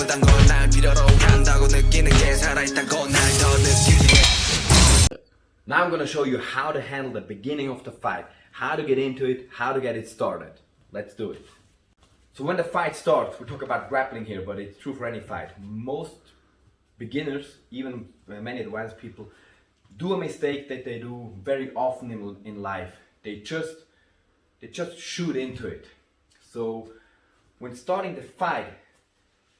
필요하단 걸 날 필요로 한다고 느끼는 게 살아있다고 날 더 느끼게. Now I'm going to show you how to handle the beginning of the fight, how to get into it, how to get it started. Let's do it. So when the fight starts, we talk about grappling here, but it's true for any fight. Most beginners, even many advanced people, do a mistake that they do very often in life. They just shoot into it. So when starting the fight,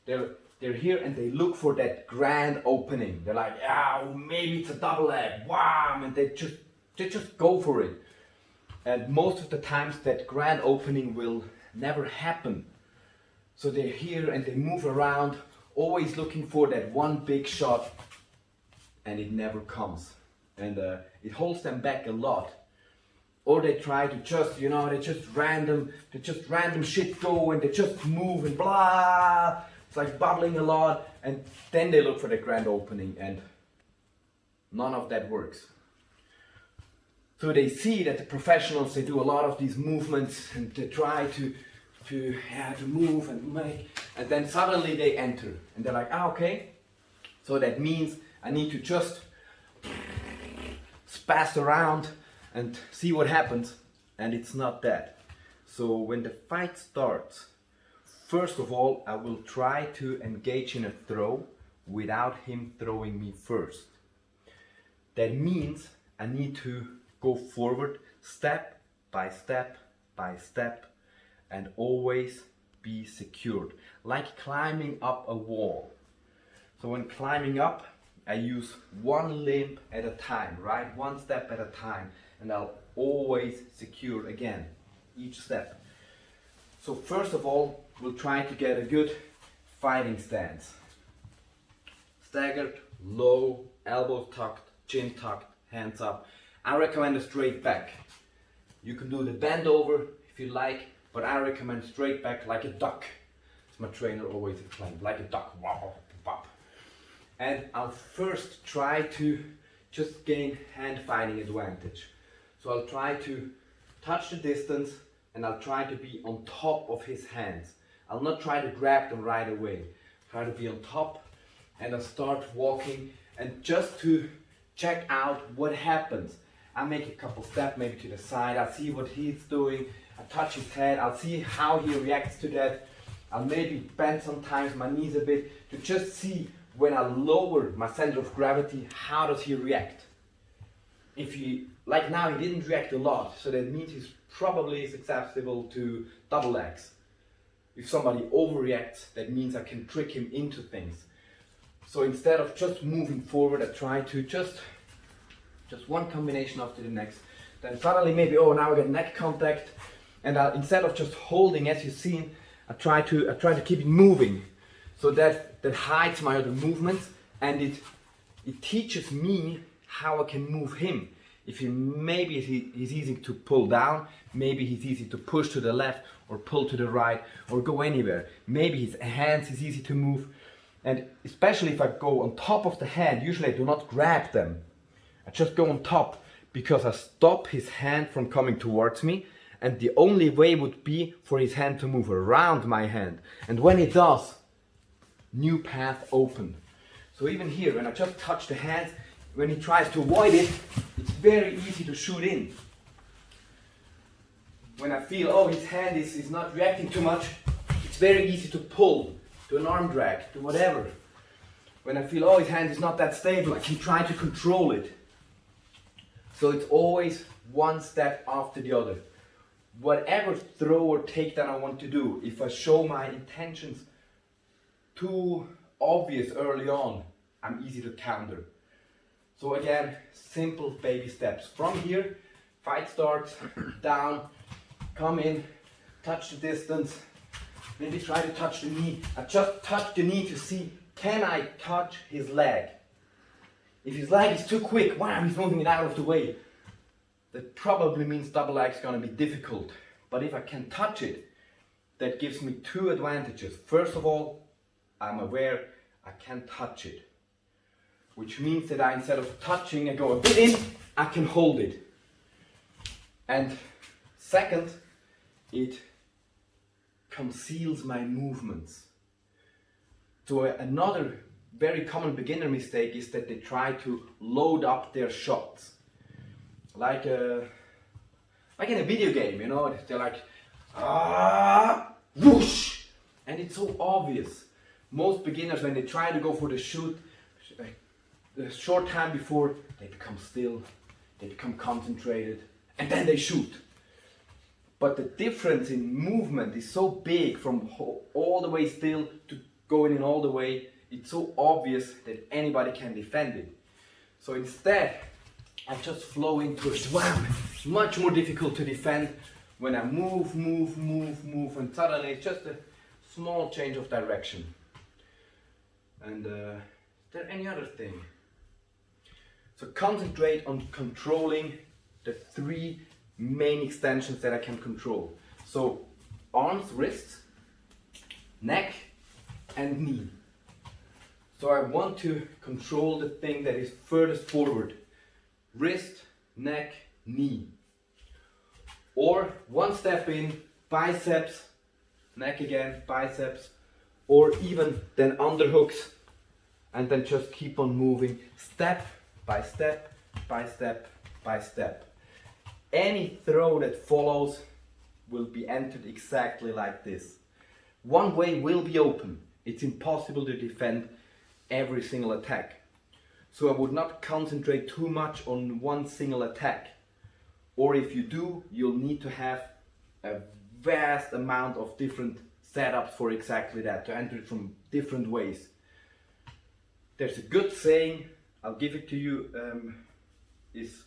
they're here and they look for that grand opening. They're like, yeah, maybe it's a double leg, wow, and they just go for it. And most of the times that grand opening will never happen. So they're here and they move around, always looking for that one big shot, and it never comes. And it holds them back a lot. Or they try to just, they just random shit go and they just move and blah. It's like bubbling a lot, and then they look for the grand opening, and none of that works. So they see that the professionals, they do a lot of these movements and they try to move and make, and then suddenly they enter and they're like, okay, so that means I need to just spaz around and see what happens, and it's not that. So when the fight starts, first of all, I will try to engage in a throw without him throwing me first. That means I need to go forward step by step by step and always be secured, like climbing up a wall. So when climbing up, I use one limb at a time, right? One step at a time, and I'll always secure again, each step. So first of all, we'll try to get a good fighting stance. Staggered, low, elbows tucked, chin tucked, hands up. I recommend a straight back. You can do the bend over if you like, but I recommend straight back like a duck. As my trainer always explained, like a duck. And I'll first try to just gain hand fighting advantage. So I'll try to touch the distance and I'll try to be on top of his hands. I'll not try to grab them right away. Try to be on top, and I'll start walking, and just to check out what happens. I make a couple steps maybe to the side, I'll see what he's doing, I touch his head, I'll see how he reacts to that. I'll maybe bend sometimes my knees a bit to just see when I lower my center of gravity, how does he react. If he, like now, he didn't react a lot, so that means he's probably susceptible to double legs. If somebody overreacts, that means I can trick him into things. So instead of just moving forward, I try to just one combination after the next. Then suddenly maybe, oh, now I get neck contact, and instead of just holding, as you've seen, I try to keep it moving, so that hides my other movements, and it teaches me how I can move him. If maybe he's easy to pull down, maybe he's easy to push to the left or pull to the right or go anywhere. Maybe his hands is easy to move. And especially if I go on top of the hand, usually I do not grab them. I just go on top because I stop his hand from coming towards me, and the only way would be for his hand to move around my hand. And when it does, new path open. So even here, when I just touch the hands, when he tries to avoid it, it's very easy to shoot in. When I feel, oh, his hand is not reacting too much, it's very easy to pull, to an arm drag, to whatever. When I feel, oh, his hand is not that stable, I can try to control it. So it's always one step after the other. Whatever throw or takedown I want to do, if I show my intentions too obvious early on, I'm easy to counter. So again, simple baby steps. From here, fight starts, down, come in, touch the distance, maybe try to touch the knee. I just touch the knee to see, can I touch his leg? If his leg is too quick, wow, he's moving it out of the way. That probably means double leg is going to be difficult. But if I can touch it, that gives me two advantages. First of all, I'm aware I can touch it. Which means that instead of touching and go a bit in, I can hold it. And second, it conceals my movements. So another very common beginner mistake is that they try to load up their shots. Like in a video game, you know, they're like, whoosh! And it's so obvious. Most beginners, when they try to go for the shoot, a short time before, they become still, they become concentrated, and then they shoot. But the difference in movement is so big from all the way still to going in all the way. It's so obvious that anybody can defend it. So instead, I just flow into it. Wow, it's much more difficult to defend when I move, and suddenly it's just a small change of direction. And is there any other thing? So concentrate on controlling the 3 main extensions that I can control. So arms, wrists, neck, and knee. So I want to control the thing that is furthest forward. Wrist, neck, knee. Or one step in, biceps, neck again, biceps, or even then underhooks, and then just keep on moving step by step by step by step. Any throw that follows will be entered exactly like this. One way will be open. It's impossible to defend every single attack. So I would not concentrate too much on one single attack. Or if you do, you'll need to have a vast amount of different setups for exactly that, to enter it from different ways. There's a good saying, I'll give it to you, is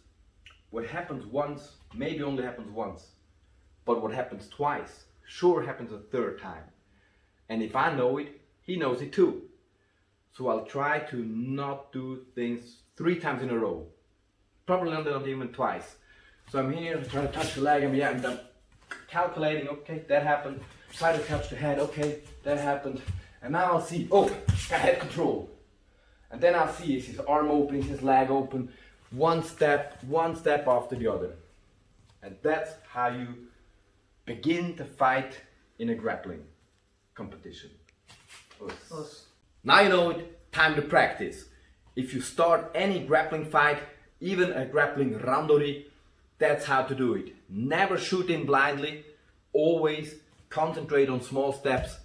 what happens once, maybe only happens once, but what happens twice, sure happens a third time. And if I know it, he knows it too. So I'll try to not do things 3 times in a row. Probably not even twice. So I'm here trying to touch the leg, and I'm calculating, okay, that happened. Try to touch the head, okay, that happened. And now I'll see, oh, got head control. And then I'll see, is his arm open, is his leg open, one step after the other. And that's how you begin the fight in a grappling competition. Now you know it, time to practice. If you start any grappling fight, even a grappling randori, that's how to do it. Never shoot in blindly, always concentrate on small steps.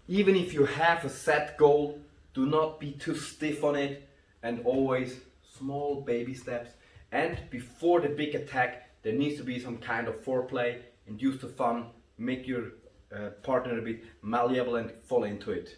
Even if you have a set goal, do not be too stiff on it, and always small baby steps. And before the big attack, there needs to be some kind of foreplay, induce the fun, make your partner a bit malleable and fall into it.